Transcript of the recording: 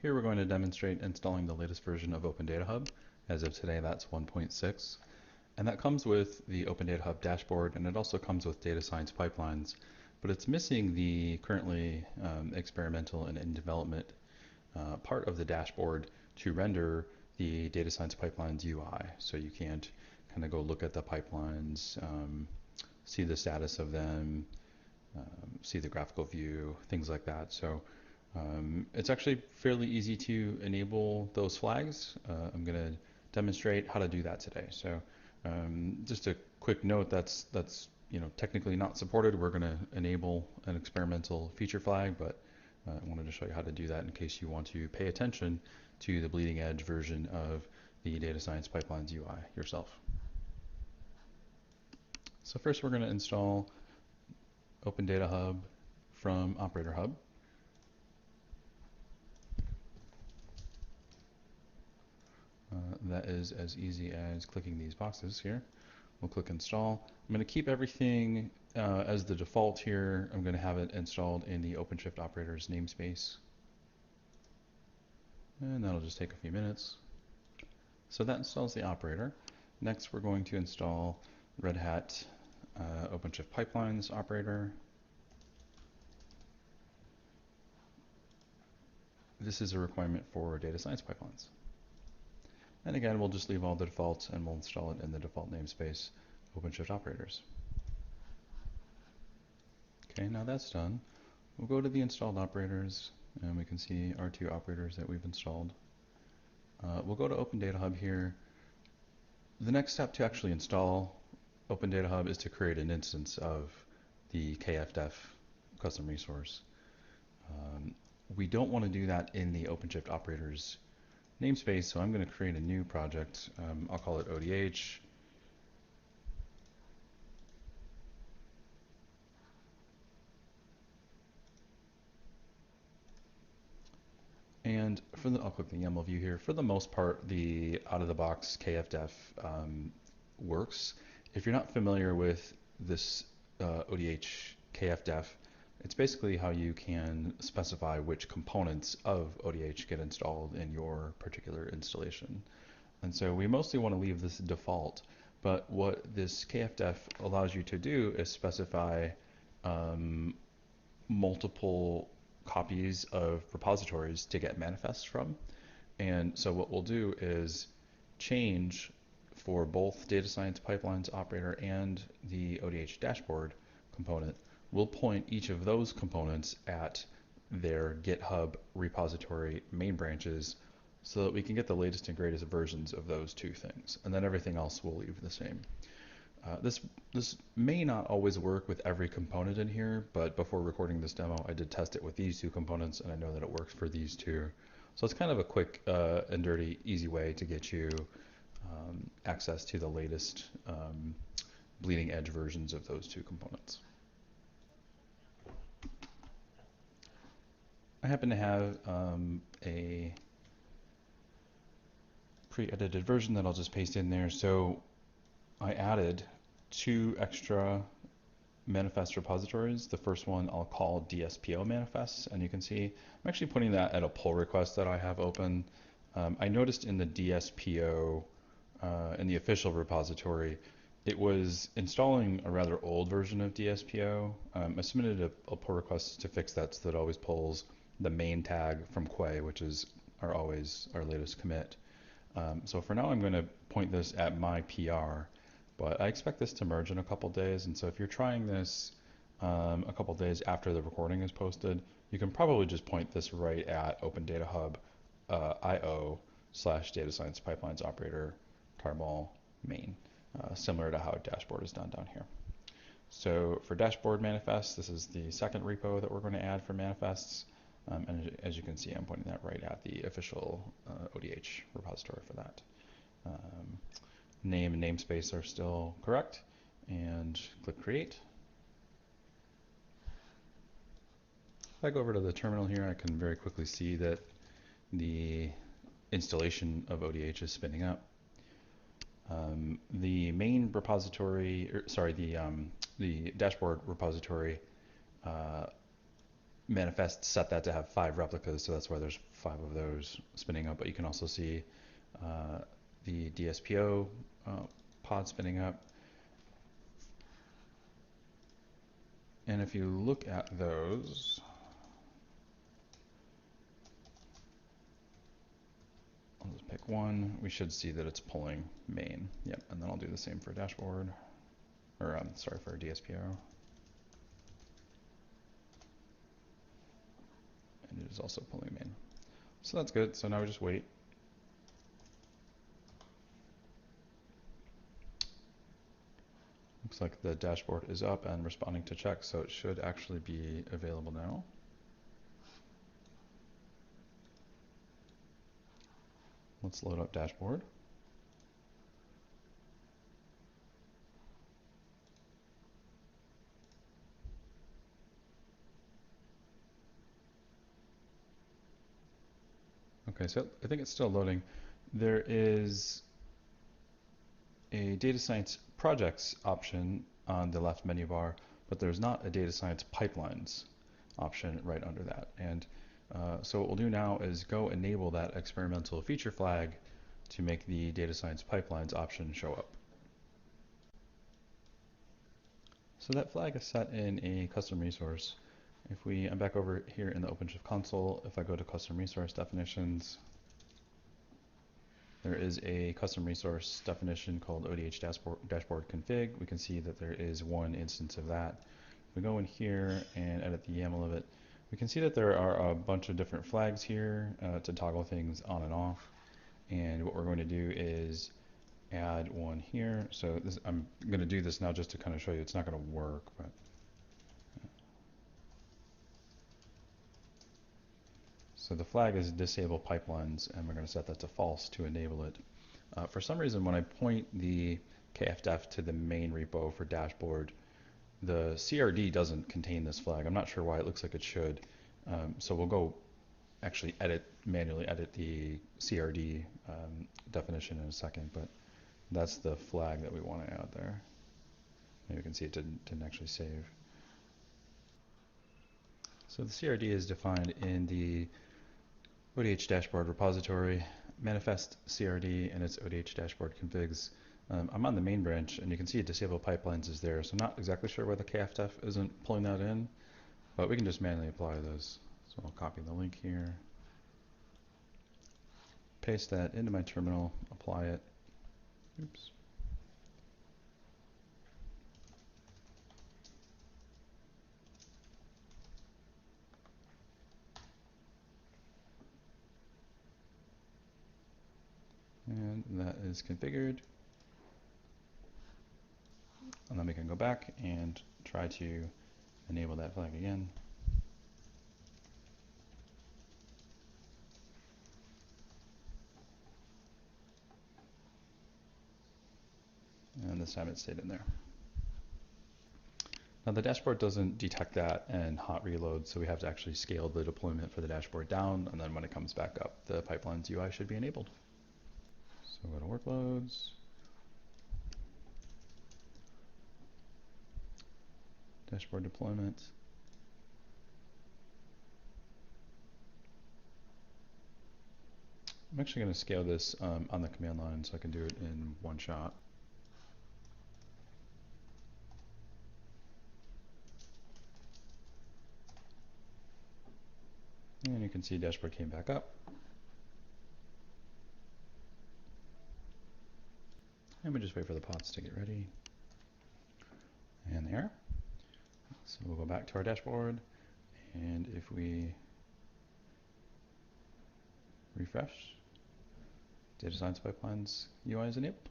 Here we're going to demonstrate installing the latest version of OpenDataHub. As of today, that's 1.6. And that comes with the OpenDataHub dashboard, and it also comes with data science pipelines. But it's missing the currently experimental and in development part of the dashboard to render the data science pipelines UI. So you can't kind of go look at the pipelines, see the status of them, see the graphical view, things like that. So it's actually fairly easy to enable those flags. I'm going to demonstrate how to do that today. So just a quick note, that's technically not supported. We're going to enable an experimental feature flag, but I wanted to show you how to do that in case you want to pay attention to the bleeding edge version of the data science pipelines UI yourself. So first we're going to install OpenDataHub from OperatorHub. That is as easy as clicking these boxes here. We'll click install. I'm going to keep everything as the default here. I'm going to have it installed in the OpenShift operators namespace. And that'll just take a few minutes. So that installs the operator. Next we're going to install Red Hat OpenShift pipelines operator. This is a requirement for data science pipelines. And again, we'll just leave all the defaults and we'll install it in the default namespace, OpenShift operators. Okay, now that's done. We'll go to the installed operators and we can see our two operators that we've installed. We'll go to OpenDataHub here. The next step to actually install OpenDataHub is to create an instance of the KFDEF custom resource. We don't want to do that in the OpenShift operators namespace, so I'm going to create a new project. I'll call it ODH. And I'll click the YAML view here. For the most part, the out-of-the-box KFDEF works. If you're not familiar with this ODH KFDEF, it's basically how you can specify which components of ODH get installed in your particular installation. And so we mostly want to leave this default, but what this KFDEF allows you to do is specify multiple copies of repositories to get manifests from. And so what we'll do is change for both data science pipelines operator and the ODH dashboard component. We'll point each of those components at their GitHub repository main branches so that we can get the latest and greatest versions of those two things. And then everything else will leave the same. This may not always work with every component in here, but before recording this demo, I did test it with these two components, and I know that it works for these two. So it's kind of a quick and dirty, easy way to get you access to the latest bleeding edge versions of those two components. I happen to have a pre-edited version that I'll just paste in there. So I added two extra manifest repositories. The first one I'll call DSPO manifests, and you can see I'm actually putting that at a pull request that I have open. I noticed in the DSPO, in the official repository, it was installing a rather old version of DSPO. I submitted a pull request to fix that so that it always pulls the main tag from Quay, which is our latest commit. So for now I'm going to point this at my PR, but I expect this to merge in a couple days, and so if you're trying this a couple days after the recording is posted, you can probably just point this right at OpenDataHub IO/data science pipelines operator tarball main, similar to how dashboard is done down here. So for dashboard manifests, this is the second repo that we're going to add for manifests. And as you can see, I'm pointing that right at the official ODH repository for that. Name and namespace are still correct, and click create. If I go over to the terminal here, I can very quickly see that the installation of ODH is spinning up. The main repository, the dashboard repository manifest set that to have 5 replicas, so that's why there's 5 of those spinning up. But you can also see the DSPO pod spinning up. And if you look at those, I'll just pick one. We should see that it's pulling main. Yep, and then I'll do the same for dashboard, or sorry, for DSPO. And it is also pulling main. So that's good. So now we just wait. Looks like the dashboard is up and responding to checks, so it should actually be available now. Let's load up dashboard. Okay, so I think it's still loading. There is a data science projects option on the left menu bar, but there's not a data science pipelines option right under that. And so what we'll do now is go enable that experimental feature flag to make the data science pipelines option show up. So that flag is set in a custom resource. I'm back over here in the OpenShift console, if I go to custom resource definitions, there is a custom resource definition called ODH dashboard config. We can see that there is one instance of that. If we go in here and edit the YAML of it, we can see that there are a bunch of different flags here to toggle things on and off. And what we're going to do is add one here. So I'm going to do this now just to kind of show you it's not going to work, but so the flag is disable pipelines, and we're going to set that to false to enable it. For some reason, when I point the kfdef to the main repo for dashboard, the CRD doesn't contain this flag. I'm not sure why. It looks like it should. So we'll go actually manually edit the CRD definition in a second, but that's the flag that we want to add there. And you can see it didn't actually save. So the CRD is defined in the ODH dashboard repository, manifest CRD, and its ODH dashboard configs. I'm on the main branch, and you can see disable pipelines is there. So I'm not exactly sure why the kfdef isn't pulling that in, but we can just manually apply those. So I'll copy the link here, paste that into my terminal, apply it. Oops. And that is configured. And then we can go back and try to enable that flag again. And this time it stayed in there. Now the dashboard doesn't detect that and hot reload, so we have to actually scale the deployment for the dashboard down, and then when it comes back up, the pipelines UI should be enabled. So go to workloads, dashboard deployment. I'm actually going to scale this on the command line so I can do it in one shot. And you can see dashboard came back up. And we just wait for the pods to get ready. And they are. So we'll go back to our dashboard, and if we refresh, data science pipelines UI is enabled.